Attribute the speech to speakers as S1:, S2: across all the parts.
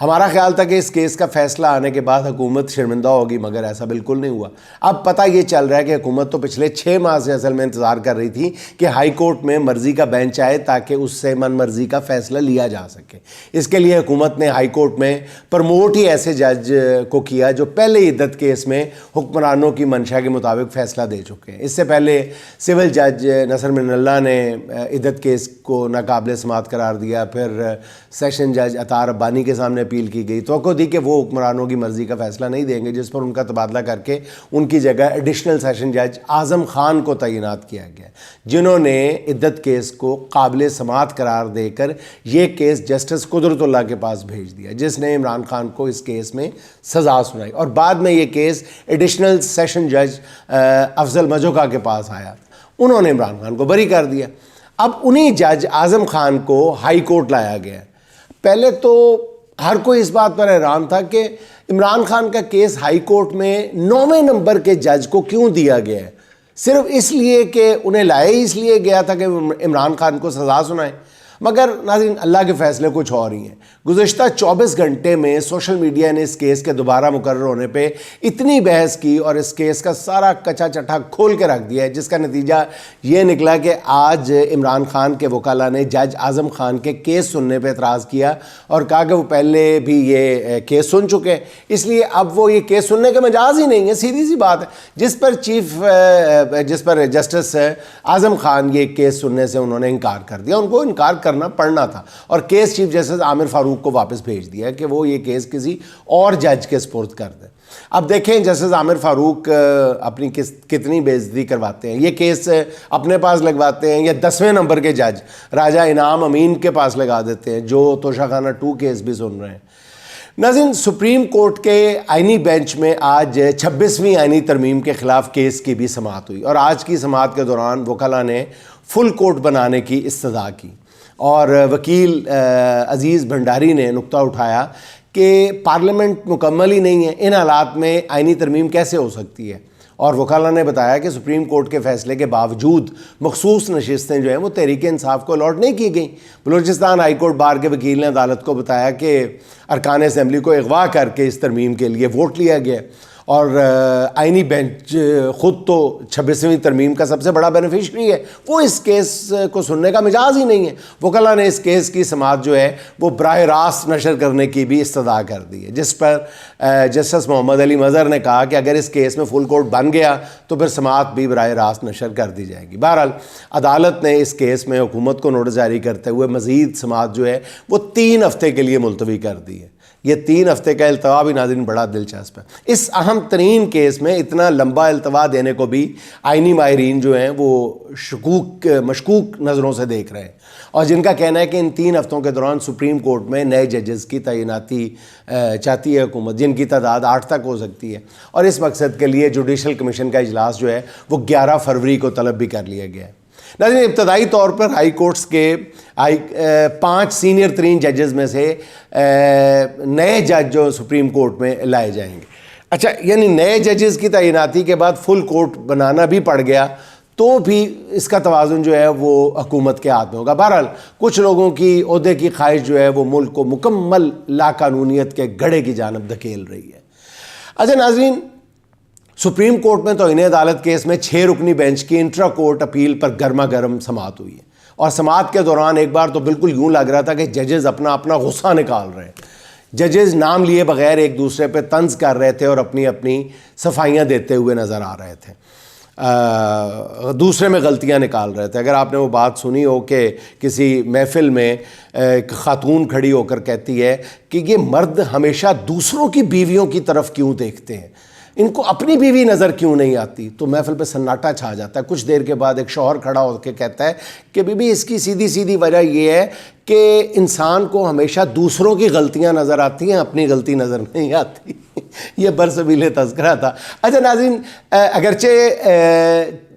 S1: ہمارا خیال تھا کہ اس کیس کا فیصلہ آنے کے بعد حکومت شرمندہ ہوگی، مگر ایسا بالکل نہیں ہوا۔ اب پتہ یہ چل رہا ہے کہ حکومت تو پچھلے 6 ماہ سے اصل میں انتظار کر رہی تھی کہ ہائی کورٹ میں مرضی کا بینچ آئے تاکہ اس سے من مرضی کا فیصلہ لیا جا سکے۔ اس کے لیے حکومت نے ہائی کورٹ میں پروموٹ ہی ایسے جج کو کیا جو پہلے عدت کیس میں حکمرانوں کی منشا کے مطابق فیصلہ دے چکے ہیں۔ اس سے پہلے سول جج نصر من اللہ نے عدت کیس کو ناقابل سماعت قرار دیا، پھر سیشن جج عطار ربانی کے سامنے اپیل کی گئی، توقع دی کہ وہ حکمرانوں کی مرضی کا فیصلہ نہیں دیں گے، جس پر ان کا تبادلہ کر کے ان کی جگہ ایڈیشنل سیشن جج اعظم خان کو تعینات کیا گیا، جنہوں نے عدت کیس کو قابل سماعت قرار دے کر یہ کیس جسٹس قدرت اللہ کے پاس بھیج دیا، جس نے عمران خان کو اس کیس میں سزا سنائی، اور بعد میں یہ کیس ایڈیشنل سیشن جج افضل مجوکا کے پاس آیا، انہوں نے عمران خان کو بری کر دیا۔ اب انہی جج اعظم خان کو ہائی کورٹ لایا گیا۔ پہلے تو ہر کوئی اس بات پر حیران تھا کہ عمران خان کا کیس ہائی کورٹ میں 9ویں نمبر کے جج کو کیوں دیا گیا ہے، صرف اس لیے کہ انہیں لائے اس لیے گیا تھا کہ عمران خان کو سزا سنائے۔ مگر ناظرین، اللہ کے فیصلے کچھ اور ہی ہیں۔ گزشتہ 24 گھنٹے میں سوشل میڈیا نے اس کیس کے دوبارہ مقرر ہونے پہ اتنی بحث کی اور اس کیس کا سارا کچا چٹھا کھول کے رکھ دیا ہے، جس کا نتیجہ یہ نکلا کہ آج عمران خان کے وکلاء نے جج اعظم خان کے کیس سننے پہ اعتراض کیا اور کہا کہ وہ پہلے بھی یہ کیس سن چکے، اس لیے اب وہ یہ کیس سننے کے مجاز ہی نہیں ہے۔ سیدھی سی بات ہے، جس پر جسٹس اعظم خان یہ کیس سننے سے انہوں نے انکار کر دیا، ان کو انکار کرنا پڑنا تھا، اور کیس چیف جسٹس عامر فاروق کو واپس بھیج دیا کہ وہ یہ کیس کسی اور جج کے سپرد کر دیں۔ اب دیکھیں جسٹس عامر فاروق اپنی کتنی بے عزتی کرواتے ہیں، یہ کیس اپنے پاس لگواتے ہیں یا 10ویں نمبر کے جج راجہ انعام امین کے پاس لگا دیتے ہیں، جو توشہ خانہ 2 کیس بھی سن رہے ہیں۔ ناظرین، سپریم کورٹ کے آئینی بینچ میں آج 26ویں آئینی ترمیم کے خلاف کیس کی بھی سماعت ہوئی، اور آج کی سماعت کے دوران وکلاء نے فل کورٹ بنانے کی استدعا کی، اور وکیل عزیز بھنڈاری نے نقطہ اٹھایا کہ پارلیمنٹ مکمل ہی نہیں ہے، ان حالات میں آئینی ترمیم کیسے ہو سکتی ہے، اور وکلاء نے بتایا کہ سپریم کورٹ کے فیصلے کے باوجود مخصوص نشستیں جو ہیں وہ تحریک انصاف کو الاٹ نہیں کی گئیں۔ بلوچستان ہائی کورٹ بار کے وکیل نے عدالت کو بتایا کہ ارکان اسمبلی کو اغوا کر کے اس ترمیم کے لیے ووٹ لیا گیا، اور آئینی بینچ خود تو 26ویں ترمیم کا سب سے بڑا بینیفیشری ہے، وہ اس کیس کو سننے کا مجاز ہی نہیں ہے۔ وکلاء نے اس کیس کی سماعت جو ہے وہ براہ راست نشر کرنے کی بھی استدعا کر دی ہے، جس پر جسٹس محمد علی مظہر نے کہا کہ اگر اس کیس میں فل کورٹ بن گیا تو پھر سماعت بھی براہ راست نشر کر دی جائے گی۔ بہرحال عدالت نے اس کیس میں حکومت کو نوٹس جاری کرتے ہوئے مزید سماعت جو ہے وہ 3 ہفتے کے لیے ملتوی کر دی ہے۔ یہ 3 ہفتے کا التوا بھی ناظرین بڑا دلچسپ ہے۔ اس اہم ترین کیس میں اتنا لمبا التوا دینے کو بھی آئینی ماہرین جو ہیں وہ مشکوک نظروں سے دیکھ رہے ہیں، اور جن کا کہنا ہے کہ ان 3 ہفتوں کے دوران سپریم کورٹ میں نئے ججز کی تعیناتی چاہتی ہے حکومت، جن کی تعداد 8 تک ہو سکتی ہے، اور اس مقصد کے لیے جوڈیشل کمیشن کا اجلاس جو ہے وہ 11 فروری کو طلب بھی کر لیا گیا ہے۔ ناظرین، ابتدائی طور پر ہائی کورٹس کے 5 سینئر ترین ججز میں سے نئے جج جو سپریم کورٹ میں لائے جائیں گے۔ اچھا، یعنی نئے ججز کی تعیناتی کے بعد فل کورٹ بنانا بھی پڑ گیا تو بھی اس کا توازن جو ہے وہ حکومت کے ہاتھ میں ہوگا۔ بہرحال کچھ لوگوں کی عہدے کی خواہش جو ہے وہ ملک کو مکمل لا قانونیت کے گڑھے کی جانب دھکیل رہی ہے۔ اچھا ناظرین، سپریم کورٹ میں توہین عدالت کیس میں 6 رکنی بینچ کی انٹرا کورٹ اپیل پر گرما گرم سماعت ہوئی ہے، اور سماعت کے دوران ایک بار تو بالکل یوں لگ رہا تھا کہ ججز اپنا غصہ نکال رہے ہیں۔ ججز نام لیے بغیر ایک دوسرے پہ طنز کر رہے تھے اور اپنی صفائیاں دیتے ہوئے نظر آ رہے تھے، دوسرے میں غلطیاں نکال رہے تھے۔ اگر آپ نے وہ بات سنی ہو کہ کسی محفل میں ایک خاتون کھڑی ہو کر کہتی ہے کہ یہ مرد ہمیشہ دوسروں کی بیویوں کی طرف کیوں دیکھتے ہیں، ان کو اپنی بیوی نظر کیوں نہیں آتی، تو محفل پہ سناٹا چھا جاتا ہے۔ کچھ دیر کے بعد ایک شوہر کھڑا ہو کے کہتا ہے کہ بی بی اس کی سیدھی وجہ یہ ہے کہ انسان کو ہمیشہ دوسروں کی غلطیاں نظر آتی ہیں، اپنی غلطی نظر نہیں آتی۔ یہ برسبیل تذکرہ تھا۔ اچھا ناظرین، اگرچہ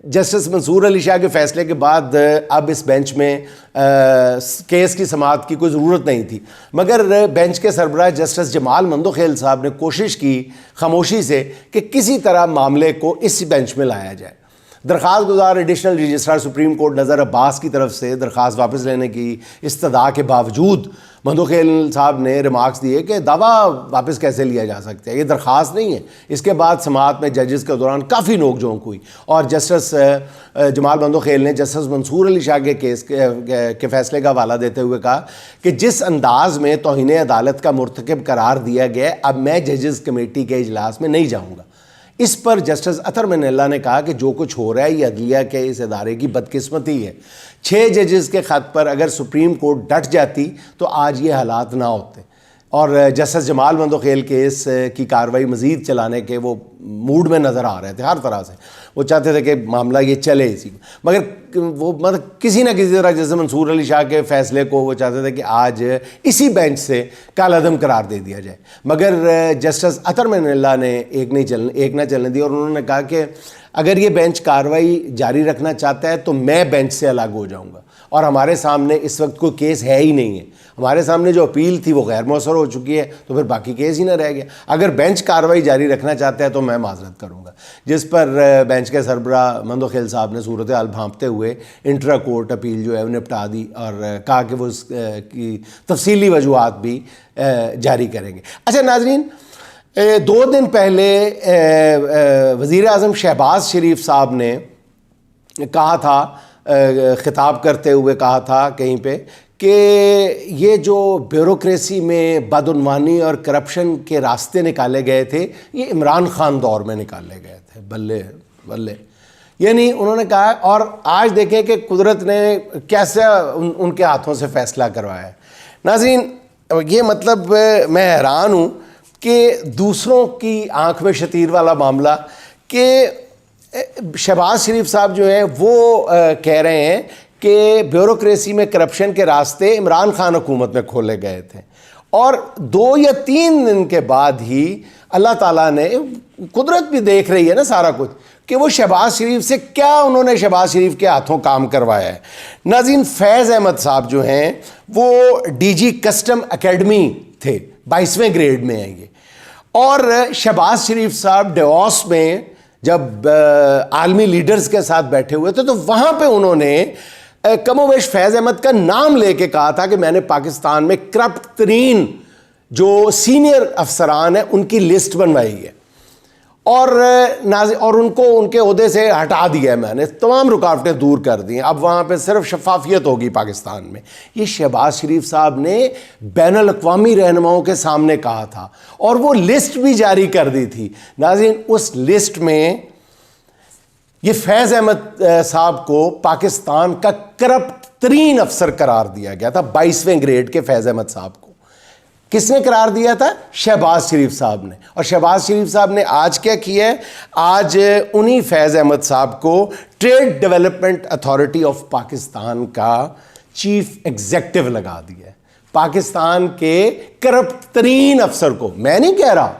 S1: جسٹس منصور علی شاہ کے فیصلے کے بعد اب اس بینچ میں کیس کی سماعت کی کوئی ضرورت نہیں تھی، مگر بینچ کے سربراہ جسٹس جمال مندوخیل صاحب نے کوشش کی خاموشی سے کہ کسی طرح معاملے کو اس بینچ میں لایا جائے۔ درخواست گزار ایڈیشنل رجسٹرار سپریم کورٹ نظر عباس کی طرف سے درخواست واپس لینے کی استدعا کے باوجود مندوخیل صاحب نے ریمارکس دیے کہ دعویٰ واپس کیسے لیا جا سکتا ہے، یہ درخواست نہیں ہے۔ اس کے بعد سماعت میں ججز کے دوران کافی نوک جھونک ہوئی اور جسٹس جمال مندوخیل نے جسٹس منصور علی شاہ کے کیس کے فیصلے کا حوالہ دیتے ہوئے کہا کہ جس انداز میں توہین عدالت کا مرتکب قرار دیا گیا، اب میں ججز کمیٹی کے اجلاس میں نہیں جاؤں گا۔ اس پر جسٹس اطہر من اللہ نے کہا کہ جو کچھ ہو رہا ہے یہ عدلیہ کے اس ادارے کی بدقسمتی ہے۔ 6 ججز کے خط پر اگر سپریم کورٹ ڈٹ جاتی تو آج یہ حالات نہ ہوتے، اور جسٹس جمال مندوخیل کیس کی کارروائی مزید چلانے کے وہ موڈ میں نظر آ رہے تھے ہر طرح سے، وہ چاہتے تھے کہ معاملہ یہ چلے اسی کو، مگر وہ کسی نہ کسی طرح جیسے منصور علی شاہ کے فیصلے کو وہ چاہتے تھے کہ آج اسی بینچ سے کالعدم قرار دے دیا جائے، مگر جسٹس اطہر من اللہ نے ایک نہ چلنے دی، اور انہوں نے کہا کہ اگر یہ بینچ کارروائی جاری رکھنا چاہتا ہے تو میں بینچ سے الگ ہو جاؤں گا، اور ہمارے سامنے اس وقت کوئی کیس ہے ہی نہیں ہے، ہمارے سامنے جو اپیل تھی وہ غیر مؤثر ہو چکی ہے، تو پھر باقی کیس ہی نہ رہ گیا، اگر بینچ کارروائی جاری رکھنا چاہتا ہے تو میں معذرت کروں گا۔ جس پر بینچ کے سربراہ مندوخیل صاحب نے صورتحال بھانپتے ہوئے انٹرا کورٹ اپیل جو ہے وہ نپٹا دی اور کہا کہ وہ اس کی تفصیلی وجوہات بھی جاری کریں گے۔ اچھا ناظرین، 2 دن پہلے وزیر اعظم شہباز شریف صاحب نے کہا تھا، خطاب کرتے ہوئے کہا تھا کہیں پہ کہ یہ جو بیوروکریسی میں بدعنوانی اور کرپشن کے راستے نکالے گئے تھے یہ عمران خان دور میں نکالے گئے تھے۔ بلے بلے، یعنی انہوں نے کہا، اور آج دیکھیں کہ قدرت نے کیسے ان کے ہاتھوں سے فیصلہ کروایا ہے۔ ناظرین، یہ مطلب میں حیران ہوں کہ دوسروں کی آنکھ میں شتیر والا معاملہ کہ شہباز شریف صاحب جو ہیں وہ کہہ رہے ہیں کہ بیوروکریسی میں کرپشن کے راستے عمران خان حکومت میں کھولے گئے تھے، اور 2 یا 3 دن کے بعد ہی اللہ تعالیٰ نے، قدرت بھی دیکھ رہی ہے نا سارا کچھ، کہ وہ شہباز شریف سے کیا انہوں نے شہباز شریف کے ہاتھوں کام کروایا ہے۔ ناظرین، فیض احمد صاحب جو ہیں وہ ڈی جی کسٹم اکیڈمی تھے، 22ویں گریڈ میں ہیں یہ، اور شہباز شریف صاحب ڈیووس میں جب عالمی لیڈرز کے ساتھ بیٹھے ہوئے تھے تو وہاں پہ انہوں نے کم و بیش فیض احمد کا نام لے کے کہا تھا کہ میں نے پاکستان میں کرپٹ ترین جو سینئر افسران ہیں ان کی لسٹ بنوائی ہے، اور ان کو ان کے عہدے سے ہٹا دیا ہے، میں نے تمام رکاوٹیں دور کر دی ہیں، اب وہاں پہ صرف شفافیت ہوگی پاکستان میں۔ یہ شہباز شریف صاحب نے بین الاقوامی رہنماؤں کے سامنے کہا تھا، اور وہ لسٹ بھی جاری کر دی تھی۔ ناظرین، اس لسٹ میں یہ فیض احمد صاحب کو پاکستان کا کرپٹ ترین افسر قرار دیا گیا تھا، 22ویں گریڈ کے فیض احمد صاحب کو۔ کس نے قرار دیا تھا؟ شہباز شریف صاحب نے۔ اور شہباز شریف صاحب نے آج کیا کیا ہے؟ آج انہی فیض احمد صاحب کو trade development authority of Pakistan کا چیف ایگزیکٹو لگا دیا ہے، پاکستان کے کرپٹ ترین افسر کو۔ میں نہیں کہہ رہا،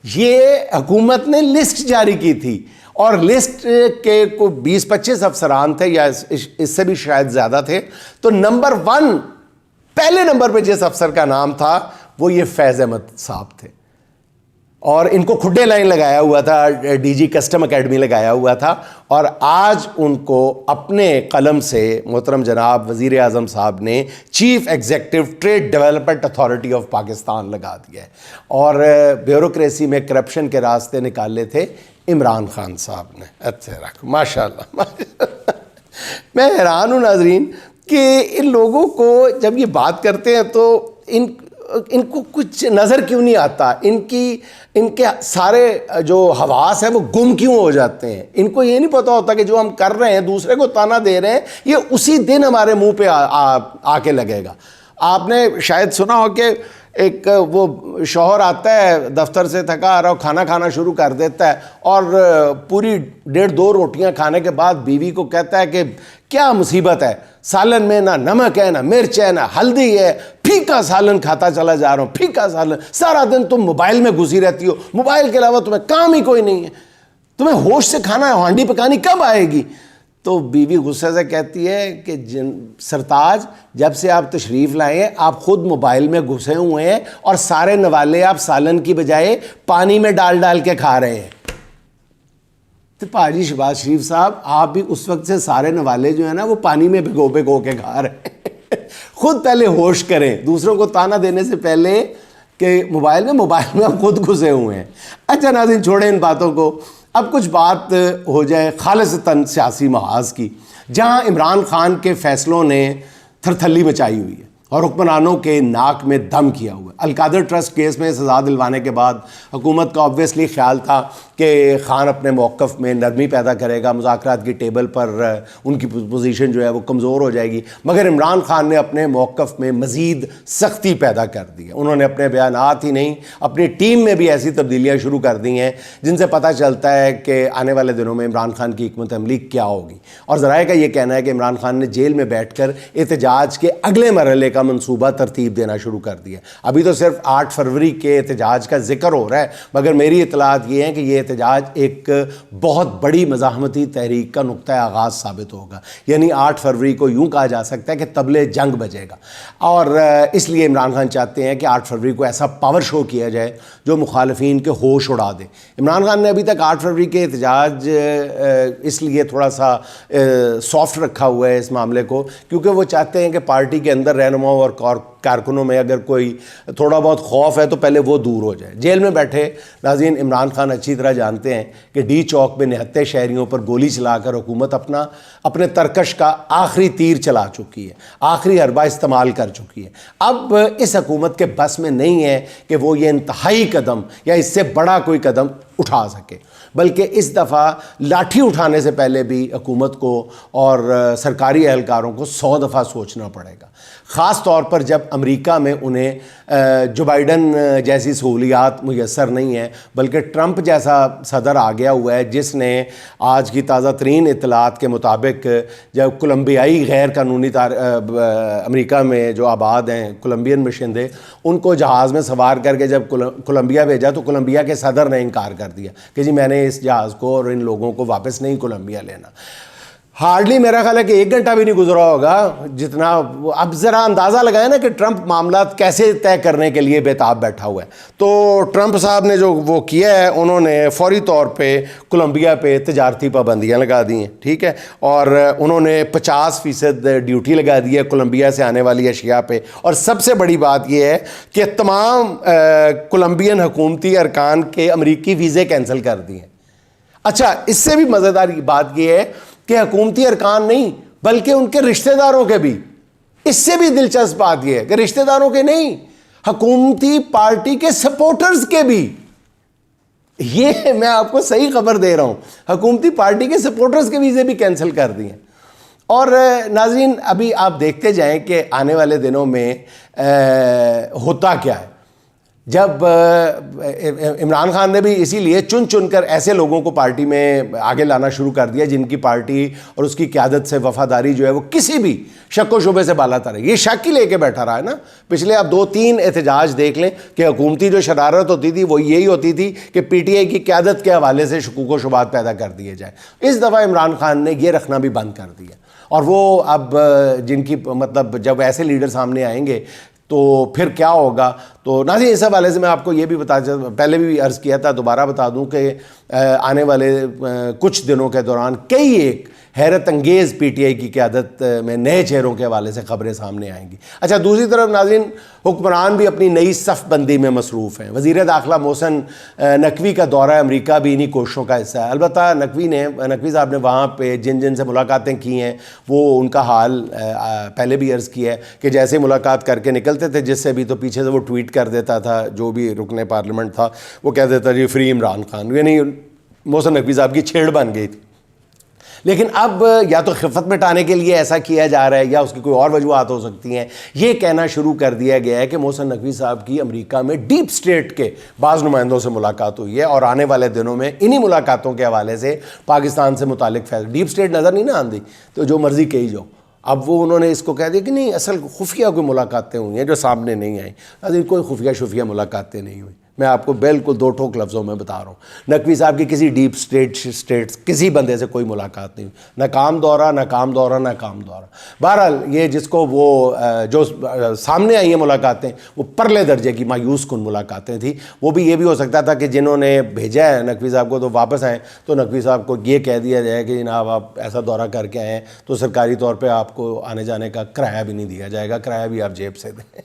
S1: یہ حکومت نے لسٹ جاری کی تھی، اور لسٹ کے کو 20-25 افسران تھے یا اس سے بھی شاید زیادہ تھے، تو نمبر 1 پہلے نمبر پہ جس افسر کا نام تھا وہ یہ فیض احمد صاحب تھے، اور ان کو کھڈے لائن لگایا ہوا تھا، ڈی جی کسٹم اکیڈمی لگایا ہوا تھا، اور آج ان کو اپنے قلم سے محترم جناب وزیر اعظم صاحب نے chief executive trade development authority of Pakistan لگا دیا ہے، اور بیوروکریسی میں کرپشن کے راستے نکالے تھے عمران خان صاحب نے۔ اچھا رکھو، ماشاء اللہ۔ میں حیران ہوں ناظرین کہ ان لوگوں کو جب یہ بات کرتے ہیں تو ان کو کچھ نظر کیوں نہیں آتا، ان کے سارے جو حواس ہیں وہ گم کیوں ہو جاتے ہیں۔ ان کو یہ نہیں پتہ ہوتا کہ جو ہم کر رہے ہیں، دوسرے کو تانا دے رہے ہیں، یہ اسی دن ہمارے منہ پہ آ کے لگے گا۔ آپ نے شاید سنا ہو کہ ایک وہ شوہر آتا ہے دفتر سے تھکا آ رہا ہو، کھانا کھانا شروع کر دیتا ہے، اور پوری 1.5-2 روٹیاں کھانے کے بعد بیوی کو کہتا ہے کہ کیا مصیبت ہے، سالن میں نہ نمک ہے، نہ مرچ ہے، نہ ہلدی ہے، پھیکا سالن کھاتا چلا جا رہا ہوں، پھیکا سالن، سارا دن تم موبائل میں گھسی رہتی ہو، موبائل کے علاوہ تمہیں کام ہی کوئی نہیں ہے، تمہیں ہوش سے کھانا ہانڈی پکانی کب آئے گی؟ تو بیوی غصے سے کہتی ہے کہ سرتاج، جب سے آپ تشریف لائے ہیں آپ خود موبائل میں گھسے ہوئے ہیں، اور سارے نوالے آپ سالن کی بجائے پانی میں ڈال ڈال کے کھا رہے ہیں۔ تو پاجی شہباز شریف صاحب آپ بھی اس وقت سے سارے نوالے جو ہیں نا وہ پانی میں بھگو کے کھا رہے ہیں. خود پہلے ہوش کریں, دوسروں کو تانا دینے سے پہلے کہ موبائل میں ہم خود گھسے ہوئے ہیں. اچھا ناظرین, چھوڑیں ان باتوں کو, اب کچھ بات ہو جائے خالصتاً سیاسی محاذ کی, جہاں عمران خان کے فیصلوں نے تھرتھلی مچائی ہوئی ہے اور حکمرانوں کے ناک میں دم کیا ہوا ہے. القادر ٹرسٹ کیس میں سزا دلوانے کے بعد حکومت کا آبویسلی خیال تھا کہ خان اپنے موقف میں نرمی پیدا کرے گا, مذاکرات کی ٹیبل پر ان کی پوزیشن جو ہے وہ کمزور ہو جائے گی, مگر عمران خان نے اپنے موقف میں مزید سختی پیدا کر دی ہے. انہوں نے اپنے بیانات ہی نہیں, اپنی ٹیم میں بھی ایسی تبدیلیاں شروع کر دی ہیں جن سے پتہ چلتا ہے کہ آنے والے دنوں میں عمران خان کی حکمت عملی کیا ہوگی. اور ذرائع کا یہ کہنا ہے کہ عمران خان نے جیل میں بیٹھ کر احتجاج کے اگلے مرحلے کا منصوبہ ترتیب دینا شروع کر دیا. ابھی تو صرف 8 فروری کے احتجاج کا ذکر ہو رہا ہے, مگر میری اطلاعات یہ ہیں کہ یہ احتجاج ایک بہت بڑی مزاحمتی تحریک کا نقطہ آغاز ثابت ہوگا. یعنی 8 فروری کو یوں کہا جا سکتا ہے کہ طبلِ جنگ بجے گا, اور اس لیے عمران خان چاہتے ہیں کہ 8 فروری کو ایسا پاور شو کیا جائے جو مخالفین کے ہوش اڑا دے. عمران خان نے ابھی تک 8 فروری کے احتجاج اس لیے تھوڑا سا سافٹ رکھا ہوا ہے اس معاملے کو, کیونکہ وہ چاہتے ہیں کہ پارٹی کے اندر رہنماؤں اور کارکنوں میں اگر کوئی تھوڑا بہت خوف ہے تو پہلے وہ دور ہو جائے. جیل میں بیٹھے ناظرین عمران خان اچھی طرح جانتے ہیں کہ ڈی چوک میں 69 شہریوں پر گولی چلا کر حکومت اپنے ترکش کا آخری تیر چلا چکی ہے, آخری حربہ استعمال کر چکی ہے. اب اس حکومت کے بس میں نہیں ہے کہ وہ یہ انتہائی قدم یا اس سے بڑا کوئی قدم اٹھا سکے, بلکہ اس دفعہ لاٹھی اٹھانے سے پہلے بھی حکومت کو اور سرکاری اہلکاروں کو 100 دفعہ سوچنا پڑے گا, خاص طور پر جب امریکہ میں انہیں جو بائیڈن جیسی سہولیات میسر نہیں ہیں, بلکہ ٹرمپ جیسا صدر آ گیا ہوا ہے جس نے آج کی تازہ ترین اطلاعات کے مطابق جب کولمبیائی غیر قانونی امریکہ میں جو آباد ہیں کولمبین باشندے, ان کو جہاز میں سوار کر کے جب کولمبیا بھیجا تو کولمبیا کے صدر نے انکار کر دیا کہ جی میں نے اس جہاز کو اور ان لوگوں کو واپس نہیں کولمبیا لینا. ہارڈلی میرا خیال ہے کہ 1 گھنٹہ بھی نہیں گزرا ہوگا جتنا, اب ذرا اندازہ لگائیں نا کہ ٹرمپ معاملات کیسے طے کرنے کے لیے بےتاب بیٹھا ہوا ہے. تو ٹرمپ صاحب نے جو وہ کیا ہے, انہوں نے فوری طور پہ کولمبیا پہ تجارتی پابندیاں لگا دی ہیں, ٹھیک ہے, اور انہوں نے 50% ڈیوٹی لگا دی ہے کولمبیا سے آنے والی اشیاء پہ. اور سب سے بڑی بات یہ ہے کہ تمام کولمبین حکومتی ارکان کے امریکی ویزے کینسل کر دیے ہیں. اچھا, اس سے بھی مزیدار بات یہ ہے کہ حکومتی ارکان نہیں بلکہ ان کے رشتہ داروں کے بھی, اس سے بھی دلچسپ بات یہ ہے کہ رشتہ داروں کے نہیں, حکومتی پارٹی کے سپورٹرز کے بھی. یہ میں آپ کو صحیح خبر دے رہا ہوں, حکومتی پارٹی کے سپورٹرز کے ویزے بھی کینسل کر دیے. اور ناظرین ابھی آپ دیکھتے جائیں کہ آنے والے دنوں میں ہوتا کیا ہے. جب عمران خان نے بھی اسی لیے چن کر ایسے لوگوں کو پارٹی میں آگے لانا شروع کر دیا جن کی پارٹی اور اس کی قیادت سے وفاداری جو ہے وہ کسی بھی شک و شبے سے بالا تر ہے. یہ شک ہی لے کے بیٹھا رہا ہے نا. پچھلے آپ 2-3 احتجاج دیکھ لیں کہ حکومتی جو شرارت ہوتی تھی وہ یہی ہوتی تھی کہ پی ٹی آئی کی قیادت کے حوالے سے شکوک و شبہات پیدا کر دیے جائیں. اس دفعہ عمران خان نے یہ رکھنا بھی بند کر دیا, اور وہ اب جن کی مطلب جب ایسے لیڈر سامنے آئیں گے تو پھر کیا ہوگا. تو ناظرین اس حوالے سے میں آپ کو یہ بھی پہلے بھی عرض کیا تھا, دوبارہ بتا دوں کہ آنے والے کچھ دنوں کے دوران کئی ایک حیرت انگیز پی ٹی آئی کی قیادت میں نئے چہروں کے حوالے سے خبریں سامنے آئیں گی. اچھا, دوسری طرف ناظرین حکمران بھی اپنی نئی صف بندی میں مصروف ہیں. وزیر داخلہ محسن نقوی کا دورہ امریکہ بھی انہی کوششوں کا حصہ ہے. البتہ نقوی صاحب نے وہاں پہ جن سے ملاقاتیں کی ہیں وہ ان کا حال پہلے بھی عرض کیا ہے کہ جیسے ملاقات کر کے نکلتے تھے جس سے بھی تو پیچھے سے وہ ٹویٹ کر دیتا تھا, جو بھی رکن پارلیمنٹ تھا وہ کہہ دیتا جی فری عمران خان, یعنی محسن نقوی صاحب کی چھیڑ بن گئی تھی. لیکن اب یا تو خفت مٹانے کے لیے ایسا کیا جا رہا ہے یا اس کی کوئی اور وجوہات ہو سکتی ہیں. یہ کہنا شروع کر دیا گیا ہے کہ محسن نقوی صاحب کی امریکہ میں ڈیپ سٹیٹ کے بعض نمائندوں سے ملاقات ہوئی ہے, اور آنے والے دنوں میں انہی ملاقاتوں کے حوالے سے پاکستان سے متعلق فیصلے. ڈیپ سٹیٹ نظر نہیں نہ آندی تو جو مرضی کہی جاؤ. اب وہ انہوں نے اس کو کہہ دیا کہ نہیں اصل خفیہ کوئی ملاقاتیں ہوئی ہیں جو سامنے نہیں آئیں. کوئی خفیہ ملاقاتیں نہیں ہوئی. میں آپ کو بالکل دو ٹوک لفظوں میں بتا رہا ہوں، نقوی صاحب کی کسی ڈیپ اسٹیٹ کسی بندے سے کوئی ملاقات نہیں ہوئی، ناکام دورہ۔ بہرحال یہ جس کو وہ جو سامنے آئی ہیں ملاقاتیں وہ پرلے درجے کی مایوس کن ملاقاتیں تھیں۔ وہ بھی یہ بھی ہو سکتا تھا کہ جنہوں نے بھیجا ہے نقوی صاحب کو تو واپس آئیں تو نقوی صاحب کو یہ کہہ دیا جائے کہ جناب آپ ایسا دورہ کر کے آئیں تو سرکاری طور پہ آپ کو آنے جانے کا کرایہ بھی نہیں دیا جائے گا، کرایہ بھی آپ جیب سے دیں۔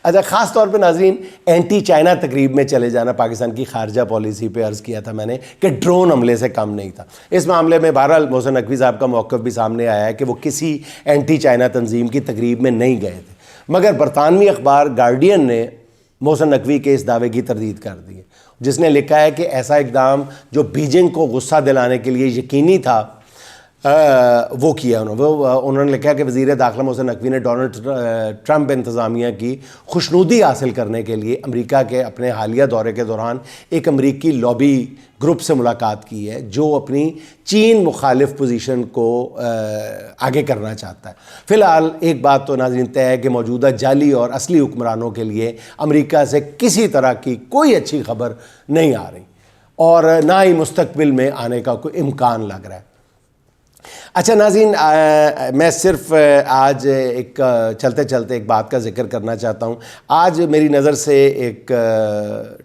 S1: اچھا، خاص طور پہ ناظرین اینٹی چائنا تقریب میں چلے جانا پاکستان کی خارجہ پالیسی پہ عرض کیا تھا میں نے کہ ڈرون حملے سے کم نہیں تھا۔ اس معاملے میں بہرحال محسن نقوی صاحب کا موقف بھی سامنے آیا ہے کہ وہ کسی اینٹی چائنا تنظیم کی تقریب میں نہیں گئے تھے، مگر برطانوی اخبار گارڈین نے محسن نقوی کے اس دعوے کی تردید کر دی ہے، جس نے لکھا ہے کہ ایسا اقدام جو بیجنگ کو غصہ دلانے کے لیے یقینی تھا وہ کیا انہوں نے لکھا کہ وزیر داخلہ محسن نقوی نے ڈونلڈ ٹرمپ انتظامیہ کی خوشنودی حاصل کرنے کے لیے امریکہ کے اپنے حالیہ دورے کے دوران ایک امریکی لابی گروپ سے ملاقات کی ہے جو اپنی چین مخالف پوزیشن کو آگے کرنا چاہتا ہے۔ فی الحال ایک بات تو ناظرین طے ہے کہ موجودہ جعلی اور اصلی حکمرانوں کے لیے امریکہ سے کسی طرح کی کوئی اچھی خبر نہیں آ رہی اور نہ ہی مستقبل میں آنے کا کوئی امکان لگ رہا ہے۔ اچھا ناظرین، میں صرف آج ایک چلتے چلتے ایک بات کا ذکر کرنا چاہتا ہوں۔ آج میری نظر سے ایک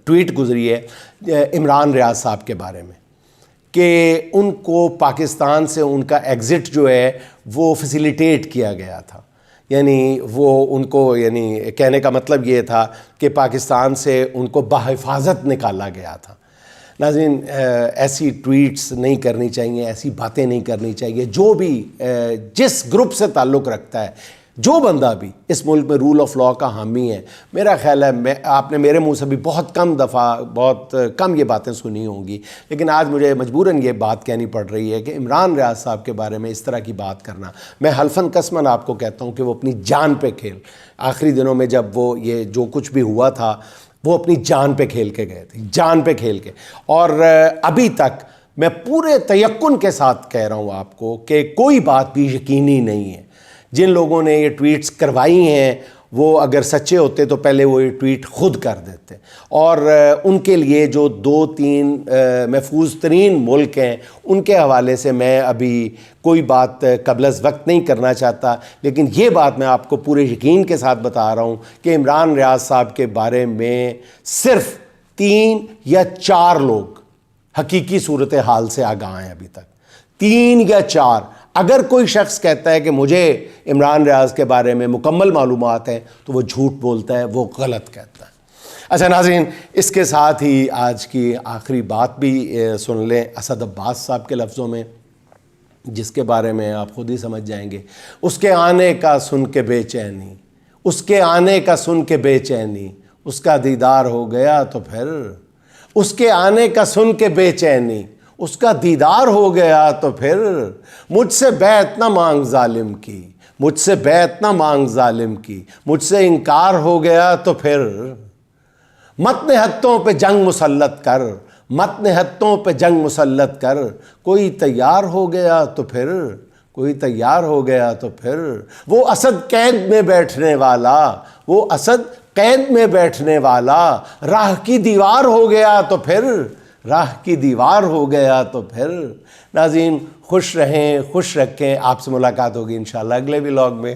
S1: ٹویٹ گزری ہے عمران ریاض صاحب کے بارے میں کہ ان کو پاکستان سے ان کا ایگزٹ جو ہے وہ فیسیلیٹیٹ کیا گیا تھا، یعنی وہ ان کو یعنی کہنے کا مطلب یہ تھا کہ پاکستان سے ان کو بحفاظت نکالا گیا تھا۔ ناظرین، ایسی ٹویٹس نہیں کرنی چاہیے، ایسی باتیں نہیں کرنی چاہیے۔ جو بھی جس گروپ سے تعلق رکھتا ہے، جو بندہ بھی اس ملک میں رول آف لاء کا حامی ہے، میرا خیال ہے آپ نے میرے منہ سے بھی بہت کم یہ باتیں سنی ہوں گی، لیکن آج مجھے مجبوراً یہ بات کہنی پڑ رہی ہے کہ عمران ریاض صاحب کے بارے میں اس طرح کی بات کرنا، میں حلفاً قسماً آپ کو کہتا ہوں کہ وہ اپنی جان پہ کھیل، آخری دنوں میں جب وہ یہ جو کچھ بھی ہوا تھا وہ اپنی جان پہ کھیل کے گئے تھے، جان پہ کھیل کے، اور ابھی تک میں پورے تیقن کے ساتھ کہہ رہا ہوں آپ کو کہ کوئی بات بھی یقینی نہیں ہے۔ جن لوگوں نے یہ ٹویٹس کروائی ہیں وہ اگر سچے ہوتے تو پہلے وہ یہ ٹویٹ خود کر دیتے، اور ان کے لیے جو 2-3 محفوظ ترین ملک ہیں ان کے حوالے سے میں ابھی کوئی بات قبل از وقت نہیں کرنا چاہتا، لیکن یہ بات میں آپ کو پورے یقین کے ساتھ بتا رہا ہوں کہ عمران ریاض صاحب کے بارے میں صرف 3 یا 4 لوگ حقیقی صورتحال سے آگاہ ہیں ابھی تک، 3 یا 4۔ اگر کوئی شخص کہتا ہے کہ مجھے عمران ریاض کے بارے میں مکمل معلومات ہیں تو وہ جھوٹ بولتا ہے، وہ غلط کہتا ہے۔ اچھا ناظرین، اس کے ساتھ ہی آج کی آخری بات بھی سن لیں اسد عباس صاحب کے لفظوں میں، جس کے بارے میں آپ خود ہی سمجھ جائیں گے۔ اس کے آنے کا سن کے بے چینی، اس کے آنے کا سن کے بے چینی، اس کا دیدار ہو گیا تو پھر، اس کے آنے کا سن کے بے چینی، اس کا دیدار ہو گیا تو پھر، مجھ سے بیعت نہ مانگ ظالم کی، مجھ سے بیعت نہ مانگ ظالم کی، مجھ سے انکار ہو گیا تو پھر، متن حتوں پہ جنگ مسلط کر، متن حتوں پہ جنگ مسلط کر، کوئی تیار ہو گیا تو پھر، کوئی تیار ہو گیا تو پھر، وہ اسد قید میں بیٹھنے والا، وہ اسد قید میں بیٹھنے والا، راہ کی دیوار ہو گیا تو پھر، راہ کی دیوار ہو گیا تو پھر۔ ناظرین، خوش رہیں، خوش رکھیں، آپ سے ملاقات ہوگی انشاءاللہ اگلے ولاگ میں۔